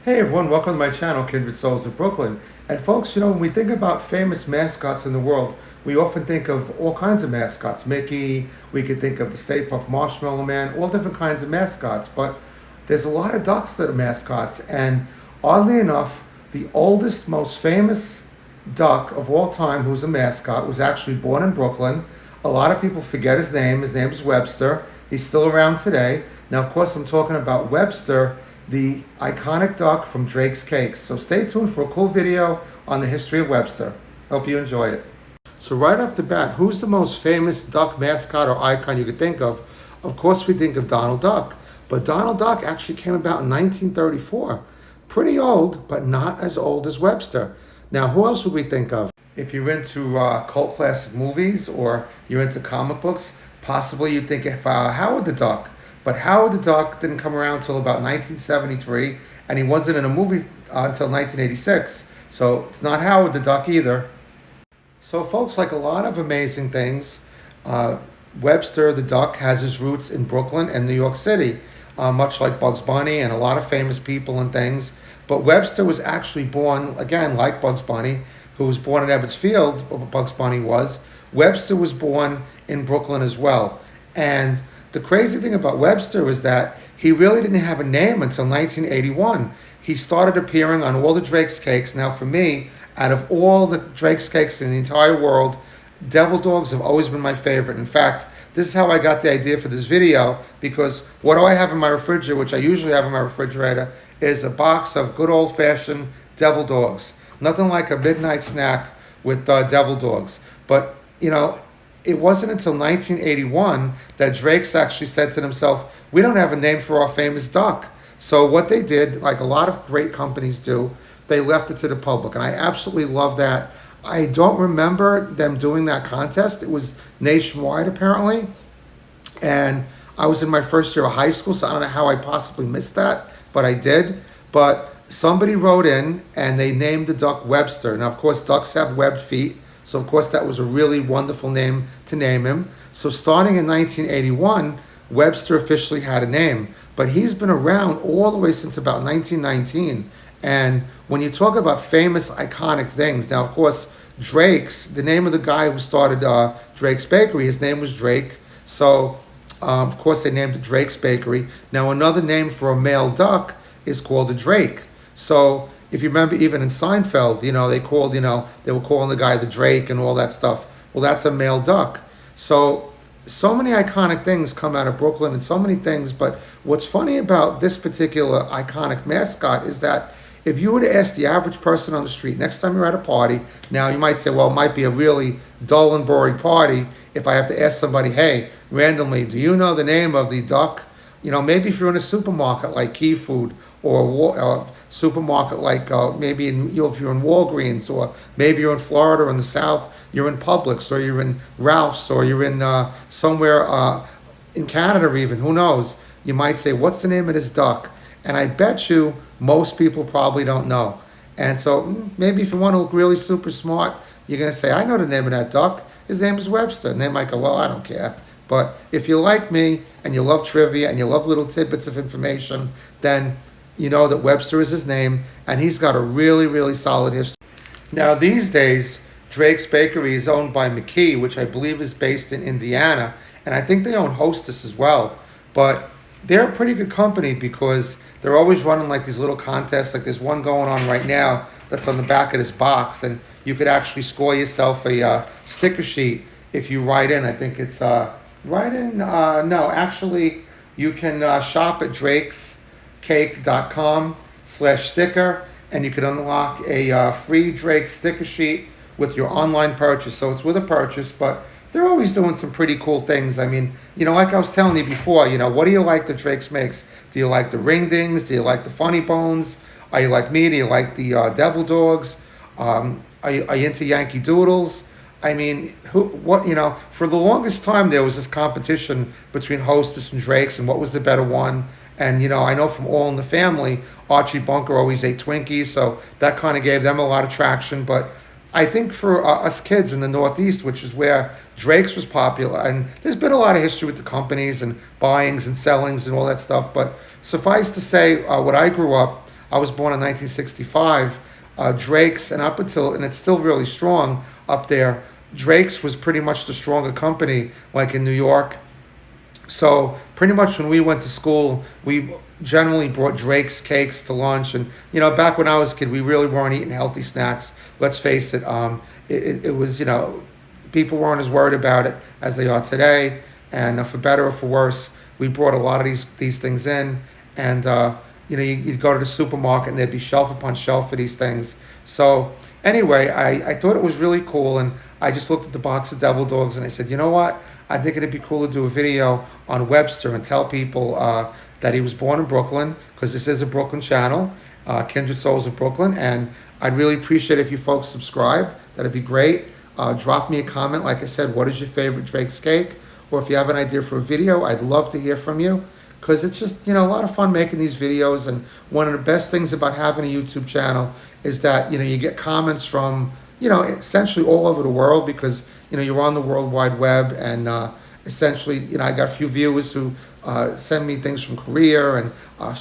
Hey everyone, welcome to my channel, Kindred Souls of Brooklyn. And folks, when we think about famous mascots in the world, we often think of all kinds of mascots. Mickey, we could think of the Stay Puft Marshmallow Man, all different kinds of mascots. But there's a lot of ducks that are mascots. And oddly enough, the oldest, most famous duck of all time who's a mascot was actually born in Brooklyn. A lot of people forget his name. His name is Webster. He's still around today. Now, of course, I'm talking about Webster, the iconic duck from Drake's Cakes. So stay tuned for a cool video on the history of Webster. Hope you enjoy it. So right off the bat, who's the most famous duck mascot or icon you could think of? Of course, we think of Donald Duck. But Donald Duck actually came about in 1934. Pretty old, but not as old as Webster. Now, who else would we think of? If you're into cult classic movies or you're into comic books, possibly you'd think of Howard the Duck. But Howard the Duck didn't come around until about 1973, and he wasn't in a movie until 1986. So it's not Howard the Duck either. So folks, like a lot of amazing things, Webster the Duck has his roots in Brooklyn and New York City, much like Bugs Bunny and a lot of famous people and things. But Webster was actually born, again, like Bugs Bunny, who was born in Ebbets Field, Bugs Bunny was. Webster was born in Brooklyn as well. And the crazy thing about Webster was that he really didn't have a name until 1981. He started appearing on all the Drake's Cakes. Now for me, out of all the Drake's Cakes in the entire world, Devil Dogs have always been my favorite. In fact, this is how I got the idea for this video, because what do I have in my refrigerator, which I usually have in my refrigerator, is a box of good old-fashioned Devil Dogs. Nothing like a midnight snack with Devil Dogs. But, it wasn't until 1981 that Drake's actually said to themselves, we don't have a name for our famous duck. So what they did, like a lot of great companies do, they left it to the public. And I absolutely love that. I don't remember them doing that contest. It was nationwide, apparently. And I was in my first year of high school, so I don't know how I possibly missed that, but I did. But somebody wrote in, and they named the duck Webster. Now, of course, ducks have webbed feet. So, of course, that was a really wonderful name to name him. So starting in 1981, Webster officially had a name. But he's been around all the way since about 1919. And when you talk about famous, iconic things, now, of course, Drake's, the name of the guy who started Drake's Bakery, his name was Drake. So, of course, they named it Drake's Bakery. Now, another name for a male duck is called a drake. So if you remember, even in Seinfeld, they were calling the guy the Drake and all that stuff. Well, that's a male duck. So many iconic things come out of Brooklyn and so many things. But what's funny about this particular iconic mascot is that if you were to ask the average person on the street, next time you're at a party, now you might say, well, it might be a really dull and boring party if I have to ask somebody, hey, randomly, do you know the name of the duck? Maybe if you're in a supermarket like Key Food or a supermarket like if you're in Walgreens, or maybe you're in Florida or in the South, you're in Publix, or you're in Ralph's, or you're in somewhere in Canada even, who knows? You might say, what's the name of this duck? And I bet you most people probably don't know. And so maybe if you want to look really super smart, you're going to say, I know the name of that duck. His name is Webster. And they might go, well, I don't care. But if you like me and you love trivia and you love little tidbits of information, then you know that Webster is his name, and he's got a really, really solid history. Now, these days, Drake's Bakery is owned by McKee, which I believe is based in Indiana, and I think they own Hostess as well. But they're a pretty good company because they're always running like these little contests. Like there's one going on right now that's on the back of this box, and you could actually score yourself a sticker sheet if you write in. I think it's you can shop at drakescake.com/sticker, and you can unlock a free Drake sticker sheet with your online purchase. So it's with a purchase, but they're always doing some pretty cool things. I mean, like I was telling you before, what do you like that Drake's makes? Do you like the ring dings? Do you like the funny bones? Are you like me? Do you like the devil dogs? Are you into Yankee Doodles? I mean, for the longest time, there was this competition between Hostess and Drake's and what was the better one. And, I know from All in the Family, Archie Bunker always ate Twinkies, so that kind of gave them a lot of traction. But I think for us kids in the Northeast, which is where Drake's was popular, and there's been a lot of history with the companies and buyings and sellings and all that stuff, but suffice to say, when I grew up, I was born in 1965. Drake's, and it's still really strong up there. Drake's was pretty much the stronger company, like in New York. So pretty much when we went to school, we generally brought Drake's cakes to lunch. And back when I was a kid, we really weren't eating healthy snacks. Let's face it. It was people weren't as worried about it as they are today. And for better or for worse, we brought a lot of these things in. And you'd go to the supermarket and there'd be shelf upon shelf for these things. So anyway, I thought it was really cool, and I just looked at the box of devil dogs and I said, you know what? I think it'd be cool to do a video on Webster and tell people that he was born in Brooklyn, because this is a Brooklyn channel, Kindred Souls of Brooklyn, and I'd really appreciate if you folks subscribe. That'd be great. Drop me a comment. Like I said, what is your favorite Drake's cake? Or if you have an idea for a video, I'd love to hear from you, because it's just a lot of fun making these videos. And one of the best things about having a YouTube channel is that you get comments from essentially all over the world, because you're on the World Wide Web, and essentially I got a few viewers who send me things from Korea, and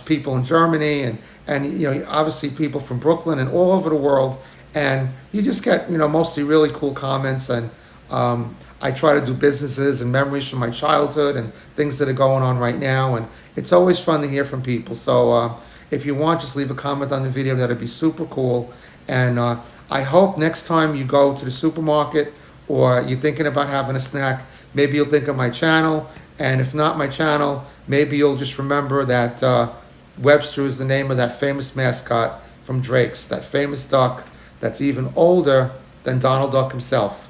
people in Germany, and obviously people from Brooklyn and all over the world, and you just get mostly really cool comments. And I try to do businesses and memories from my childhood and things that are going on right now, and it's always fun to hear from people. So if you want, just leave a comment on the video. That'd be super cool. And I hope next time you go to the supermarket or you're thinking about having a snack, maybe you'll think of my channel. And if not my channel, maybe you'll just remember that Webster is the name of that famous mascot from Drake's, that famous duck that's even older than Donald Duck himself.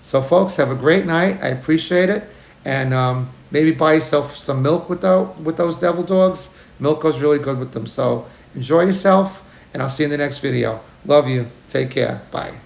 So folks, have a great night. I appreciate it. And maybe buy yourself some milk with those devil dogs. Milk goes really good with them. So enjoy yourself, and I'll see you in the next video. Love you. Take care. Bye.